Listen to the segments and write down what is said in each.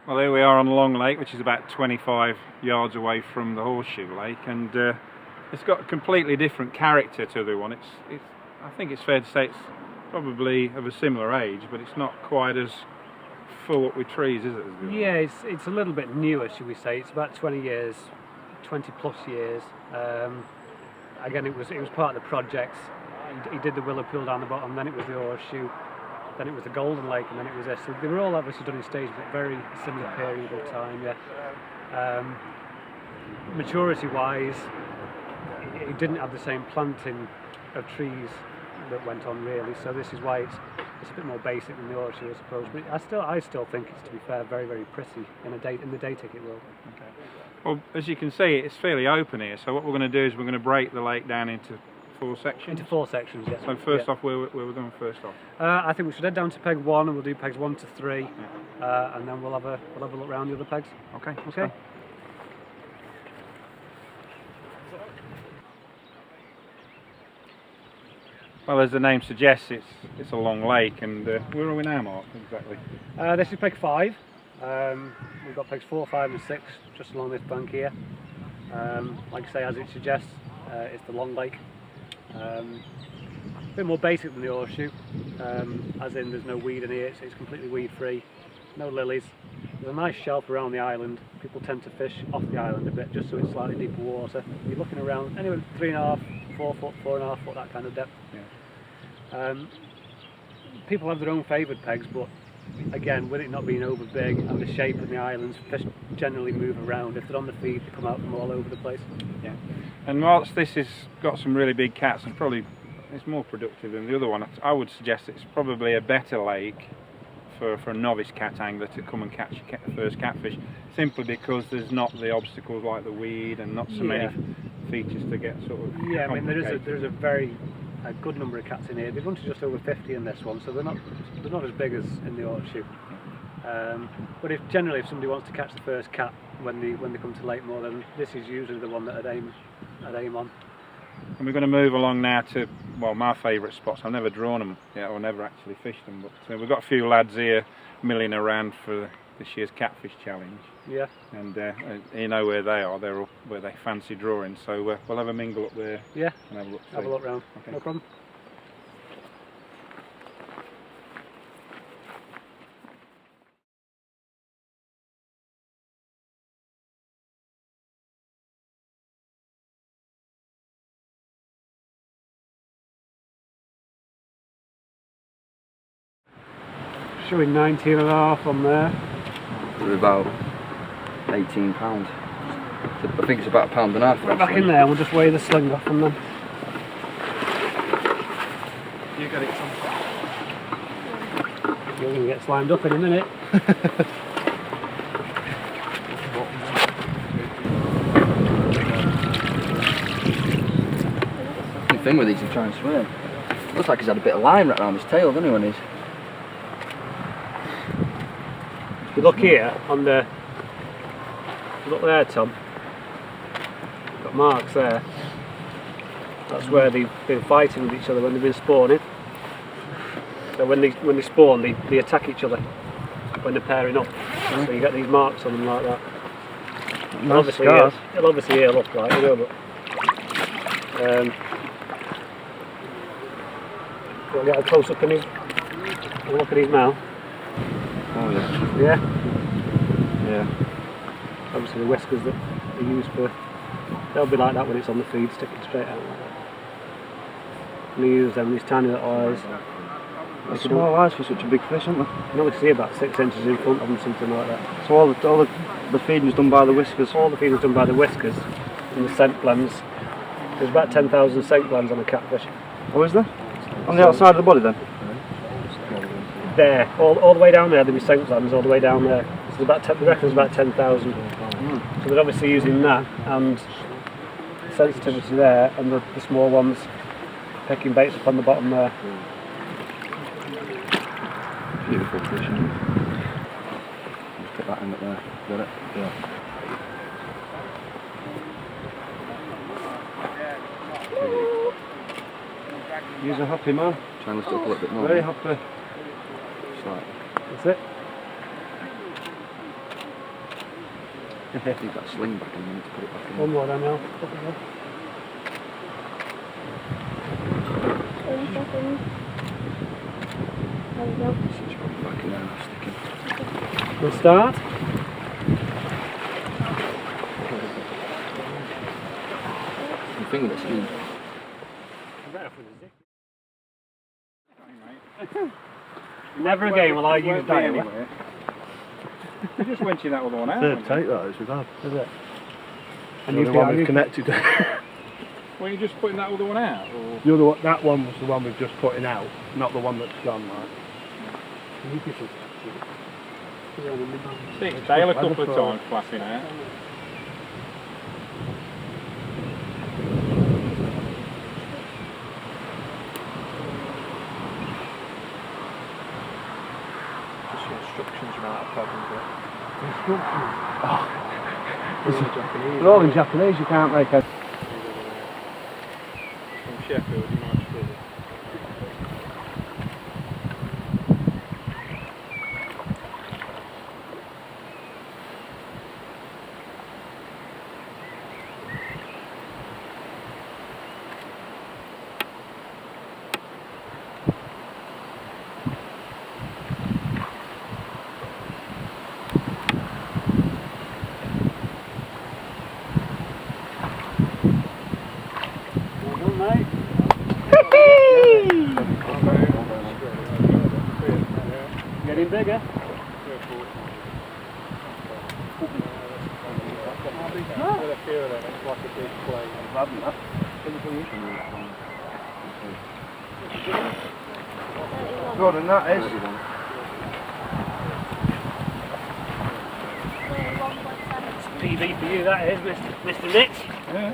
Well, here we are on Longlake, which is about 25 yards away from the Horseshoe Lake, and it's got a completely different character to the one. I think it's fair to say it's probably of a similar age, but it's not quite as full up with trees, is it? Yeah, it's a little bit newer, should we say. It's about 20 years, 20 plus years. Again, it was part of the project. He did the willow pool down the bottom, then it was the Horseshoe, then it was the Golden Lake, and then it was this. So they were all obviously done in stages, but very similar period of time. Yeah. Maturity-wise, it didn't have the same planting of trees that went on really. So this is why it's a bit more basic than the Horseshoe, I suppose. But I still think it's, to be fair, very, very pretty in the day ticket world. Okay. Well, as you can see, it's fairly open here. So what we're going to do is we're going to break the lake down into 4 sections. Into 4 sections, yes. So first off, where we're going first off? I think we should head down to peg 1, and we'll do pegs 1 to 3, and then we'll have a look round the other pegs. Okay. Okay. Well, as the name suggests, it's a long lake, and where are we now, Mark? Exactly. This is peg 5. We've got pegs 4, 5, and 6 just along this bank here. Like I say, as it suggests, it's the Longlake. A bit more basic than the Horseshoe, as in there's no weed in here, it's completely weed free, no lilies. There's a nice shelf around the island. People tend to fish off the island a bit just so it's slightly deeper water. You're looking around anywhere 3.5, 4 foot, 4.5 foot, that kind of depth. Yeah. People have their own favoured pegs, but again, with it not being over big and the shape of the islands, fish generally move around. If they're on the feed, they come out from all over the place. Yeah. And whilst this has got some really big cats, and probably it's more productive than the other one, I would suggest it's probably a better lake for a novice cat angler to come and catch the first catfish, simply because there's not the obstacles like the weed and not so many features to get sort of I mean there's a good number of cats in here. They've gone to just over 50 in this one, so they're not as big as in the Horseshoe. But if somebody wants to catch the first cat when they come to Lake Moor, then this is usually the one that I'd aim on. And we're going to move along now to, well, my favourite spots. I've never drawn them yet, or never actually fished them, but we've got a few lads here milling around for this year's catfish challenge. Yeah. And you know where they are. They're up where they fancy drawing. So we'll have a mingle up there. Yeah. And have a look round. Okay. No problem. Showing 19.5 on there. They're about £18. I think it's about £1.50. Put it back in there and we'll just weigh the sling off them then. You got it, Tom. You're going to get slimed up in a minute. The thing with these is trying to swim. Looks like he's had a bit of line right around his tail, doesn't he, when he's... If you look here on the, look there, Tom, got marks there. That's where they've been fighting with each other when they've been spawning. So when they spawn, they attack each other when they're pairing up. So you get these marks on them like that. Nice obviously, it'll obviously heal up, right? You know, but we'll get a close up in his. Look at his mouth. Oh yeah. Yeah. Yeah. Obviously the whiskers that they use for, they'll be like that when it's on the feed, sticking straight out like that. And they use them, these tiny little eyes. They're small eyes for such a big fish, aren't they? You can only see about 6 inches in front of them, something like that. So all the feeding's done by the whiskers? All the feeding's done by the whiskers and the scent glands. There's about 10,000 scent glands on a catfish. Oh, is there? On the outside of the body then? There, all the way down there, there'll be scent glands all the way down there. So they reckon there's about 10,000. So they're obviously using that and sensitivity there, and the small ones picking baits up on the bottom there. Beautiful fish. Just put that in there. Got it? Yeah. You're a happy man. Try and lift it up a little bit more. Very happy. Just like. That's it. You've got a sling back and you need to put it back in. One more then, Al. 30 seconds. There we go. Just put it back in there and stick it. We'll start. You finger this in. Never again will I use that anyway. You just went you that other one out. Third take that is we've had. Is it? And And the you one we've connected. Were you just putting that other one out? Or? The other one, that one was the one we've just putting out, not the one that's gone. Like. See its tail a couple of times flapping out. Just the instructions you might have problems with. They're all in Japanese, you can't make a... From Sheffield, you might struggle. Getting bigger. With a few of them, it's like a big plane. Good, and that is. PB for you, that is, Mr. Rich. Yeah.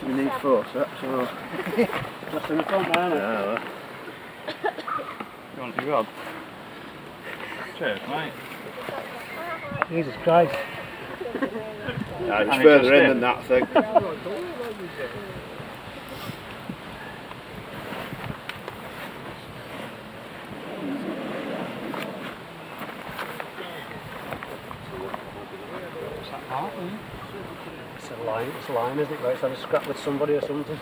We need 4 sets, so. Just in the front there, isn't it? Yeah, well. You want to do one? Cheers, mate. Jesus Christ. Yeah, it's And further just in in. than that thing. It's a line, isn't it? Right, it's had a scrap with somebody or something.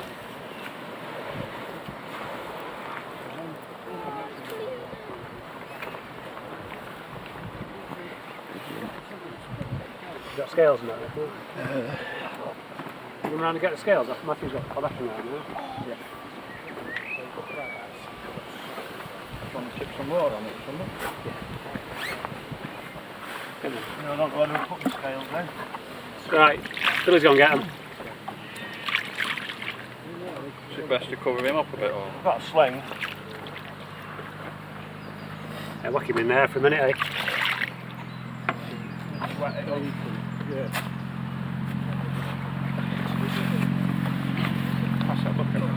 You got scales in there? You come round and get the scales off. Matthew's got the collection around now. Yeah. Want to chip some more on it, something? I don't know whether we put the scales in. Right, Billy's gonna get them. Is it best to cover him up a bit or? I've got a sling. Yeah, whack him in there for a minute, eh? Wet it up. Yeah. Pass that bucket on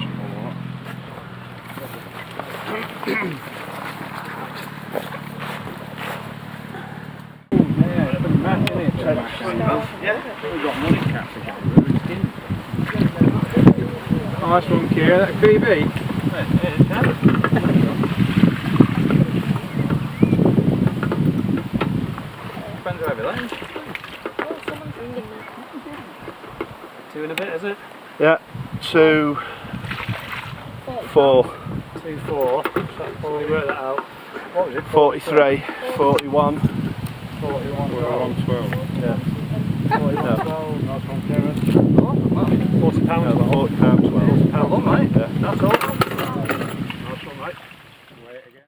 Yeah. We've got money caps again. Nice one, Kira. That PB. Depends over there. Two in a bit, is it? Yeah. 2, 4, 2, 4. So we work that out. What was it? 43, 41. 41. We're on 12. Yeah. 41, 12. Nice one, Kira. £40. Yeah, about £40, 12. Pound, Right. Yeah. that's all. Nice one, mate. Weigh it again.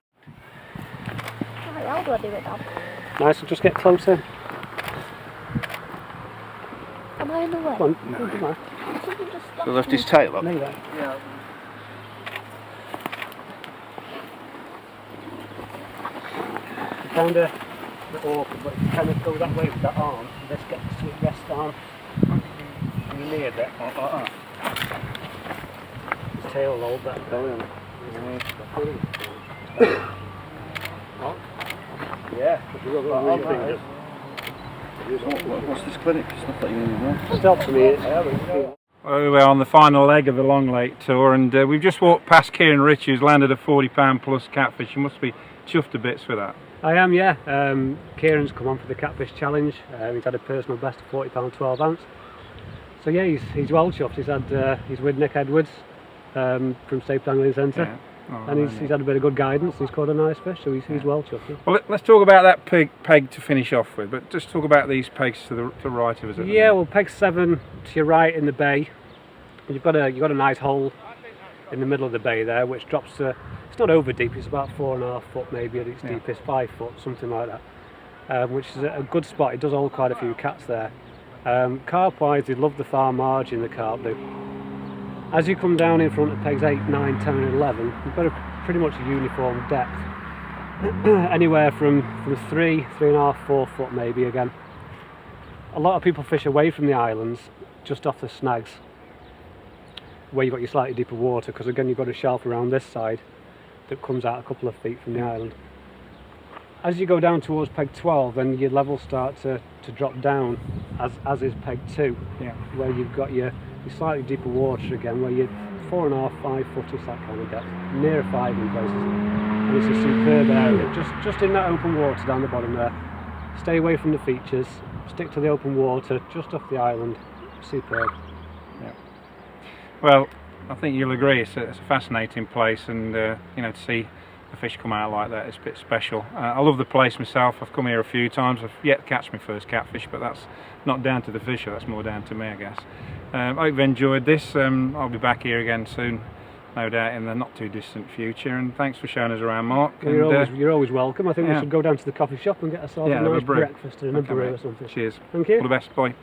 Right, how do I do it, Dad? Nice, so just get closer. Am I in the way? Come on, come on. Something just So lift his tail up. No, you don't. Yeah. It's kind of awkward, but if you kind of go that way with that arm, this gets to rest on your knee a bit. His tail will hold that going. Yeah, What's this clinic? It's not that you need to it helps me. Well, we're on the final leg of the Longlake tour, and we've just walked past Kieran Rich, who's landed a £40+ plus catfish. You must be chuffed to bits for that. I am, yeah. Kieran's come on for the catfish challenge. He's had a personal best of £40 12 ounce. So yeah, he's well chuffed. He's with Nick Edwards from Staple Angling Centre. Yeah. Oh, And he's had a bit of good guidance. He's caught a nice fish, so he's well chuffed. Yeah. Well, let's talk about that peg to finish off with, but just talk about these pegs to the right of us. Yeah, well, peg 7 to your right in the bay. You've got a nice hole in the middle of the bay there, which drops to, it's not over deep, it's about 4.5 foot maybe at its deepest, 5 foot, something like that, which is a good spot. It does hold quite a few cats there. Carp wise, they love the far margin, the carp do. As you come down in front of pegs 8, 9, 10 and 11, you've got pretty much a uniform depth. Anywhere from 3.5, 4 foot maybe again. A lot of people fish away from the islands, just off the snags, where you've got your slightly deeper water, because again you've got a shelf around this side that comes out a couple of feet from the island. As you go down towards peg 12, then your levels start to drop down, as is peg 2, where you've got your slightly deeper water again, where you're 4.5, 5 footers, that kind of depth, near 5 in places. And it's a superb area, just in that open water down the bottom there. Stay away from the features, stick to the open water, just off the island, superb. Yeah. Well, I think you'll agree it's a fascinating place, and you know, to see the fish come out like that, it's a bit special. I love the place myself. I've come here a few times. I've yet to catch my first catfish, but that's not down to the fisher, that's more down to me, I guess. I hope you've enjoyed this. I'll be back here again soon, no doubt in the not too distant future, and thanks for showing us around, Mark. You're always welcome. I think we should go down to the coffee shop and get ourselves a nice breakfast and a brew or something. Cheers. Thank you. All the best. Bye.